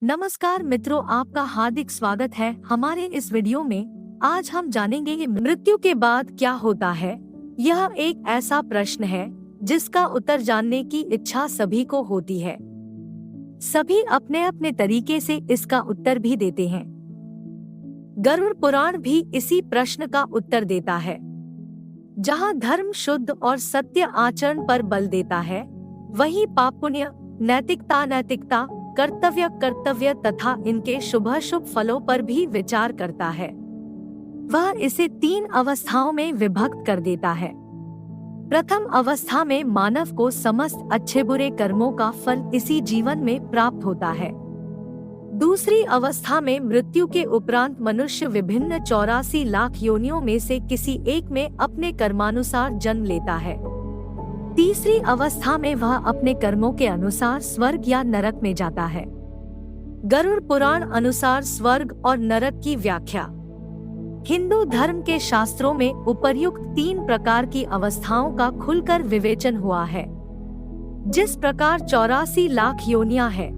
नमस्कार मित्रों, आपका हार्दिक स्वागत है हमारे इस वीडियो में। आज हम जानेंगे कि मृत्यु के बाद क्या होता है। यह एक ऐसा प्रश्न है जिसका उत्तर जानने की इच्छा सभी को होती है। सभी अपने अपने तरीके से इसका उत्तर भी देते हैं। गरुड़ पुराण भी इसी प्रश्न का उत्तर देता है। जहाँ धर्म शुद्ध और सत्य आचरण पर बल देता है, वहीं पाप पुण्य, नैतिकता अनैतिकता, कर्तव्य तथा इनके शुभ फलों पर भी विचार करता है। वह इसे 3 अवस्थाओं में विभक्त कर देता है। प्रथम अवस्था में मानव को समस्त अच्छे बुरे कर्मों का फल इसी जीवन में प्राप्त होता है। दूसरी अवस्था में मृत्यु के उपरांत मनुष्य विभिन्न 84 लाख योनियों में से किसी एक में अपने कर्मानुसार जन्म लेता है। तीसरी अवस्था में वह अपने कर्मों के अनुसार स्वर्ग या नरक में जाता है। गरुड़ पुराण अनुसार स्वर्ग और नरक की व्याख्या। हिंदू धर्म के शास्त्रों में उपर्युक्त 3 प्रकार की अवस्थाओं का खुलकर विवेचन हुआ है। जिस प्रकार 84 लाख योनियां हैं,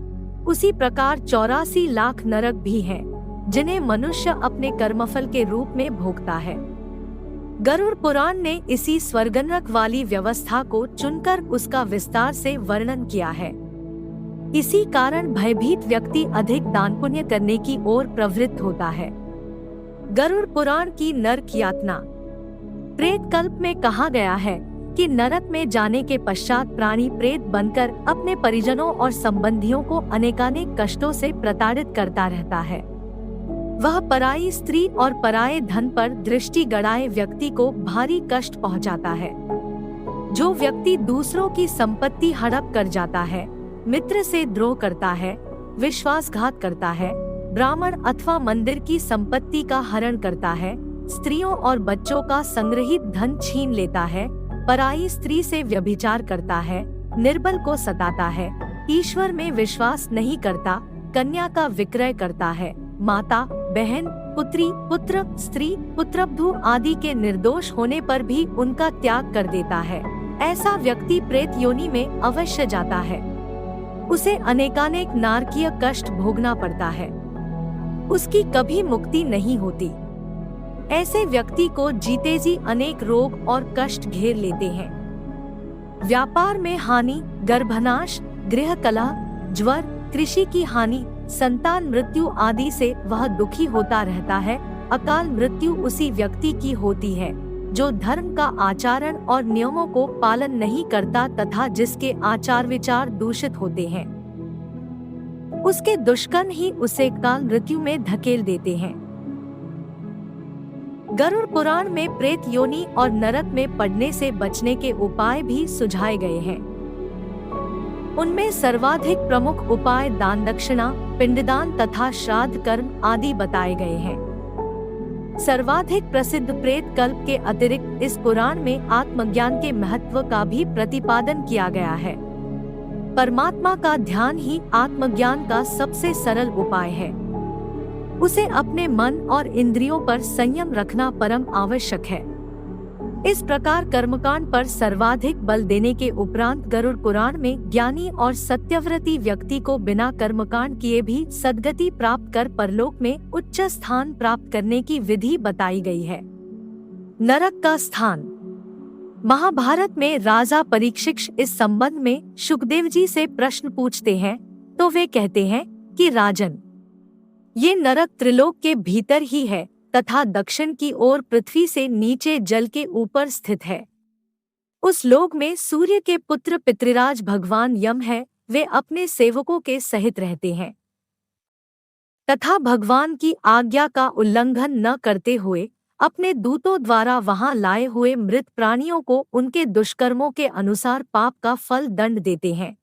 उसी प्रकार 84 लाख नरक भी हैं, जिन्हें मनुष्य अपने कर्मफल के रूप में भोगता है। गरुड़ पुराण ने इसी स्वर्गनरक वाली व्यवस्था को चुनकर उसका विस्तार से वर्णन किया है। इसी कारण भयभीत व्यक्ति अधिक दान पुण्य करने की ओर प्रवृत्त होता है। गरुड़ पुराण की नरक यातना। प्रेत कल्प में कहा गया है कि नरक में जाने के पश्चात प्राणी प्रेत बनकर अपने परिजनों और संबंधियों को अनेकानेक कष्टों से प्रताड़ित करता रहता है। वह पराई स्त्री और पराये धन पर दृष्टि गड़ाए व्यक्ति को भारी कष्ट पहुंचाता है। जो व्यक्ति दूसरों की संपत्ति हड़प कर जाता है, मित्र से द्रोह करता है, विश्वासघात करता है, ब्राह्मण अथवा मंदिर की संपत्ति का हरण करता है, स्त्रियों और बच्चों का संग्रहित धन छीन लेता है, पराई स्त्री से व्यभिचार करता है, निर्बल को सताता है, ईश्वर में विश्वास नहीं करता, कन्या का विक्रय करता है, माता, बहन, पुत्री, पुत्र, स्त्री, पुत्रवधू आदि के निर्दोष होने पर भी उनका त्याग कर देता है, ऐसा व्यक्ति प्रेत योनि में अवश्य जाता है। उसे अनेकानेक नारकीय कष्ट भोगना पड़ता है। उसकी कभी मुक्ति नहीं होती। ऐसे व्यक्ति को जीते जी अनेक रोग और कष्ट घेर लेते हैं। व्यापार में हानि, गर्भनाश, गृह कलह, ज्वर, कृषि की हानि, संतान मृत्यु आदि से वह दुखी होता रहता है। अकाल मृत्यु उसी व्यक्ति की होती है जो धर्म का आचरण और नियमों को पालन नहीं करता तथा जिसके आचार विचार दूषित होते हैं। उसके दुष्कर्म ही उसे काल मृत्यु में धकेल देते हैं। गरुड़ पुराण में प्रेत योनि और नरक में पड़ने से बचने के उपाय भी सुझाए गए हैं। उनमें सर्वाधिक प्रमुख उपाय दान दक्षिणा, पिंडदान तथा श्राद्ध कर्म आदि बताए गए हैं। सर्वाधिक प्रसिद्ध प्रेत कल्प के अतिरिक्त इस पुराण में आत्मज्ञान के महत्व का भी प्रतिपादन किया गया है। परमात्मा का ध्यान ही आत्मज्ञान का सबसे सरल उपाय है। उसे अपने मन और इंद्रियों पर संयम रखना परम आवश्यक है। इस प्रकार कर्मकांड पर सर्वाधिक बल देने के उपरांत गरुड़ पुराण में ज्ञानी और सत्यव्रती व्यक्ति को बिना कर्मकांड किए भी सद्गति प्राप्त कर परलोक में उच्च स्थान प्राप्त करने की विधि बताई गई है। नरक का स्थान। महाभारत में राजा परीक्षित इस संबंध में शुकदेव जी से प्रश्न पूछते हैं तो वे कहते हैं कि राजन, ये नरक त्रिलोक के भीतर ही है तथा दक्षिण की ओर पृथ्वी से नीचे जल के ऊपर स्थित है। उस लोक में सूर्य के पुत्र पितृराज भगवान यम है। वे अपने सेवकों के सहित रहते हैं तथा भगवान की आज्ञा का उल्लंघन न करते हुए अपने दूतों द्वारा वहां लाए हुए मृत प्राणियों को उनके दुष्कर्मों के अनुसार पाप का फल दंड देते हैं।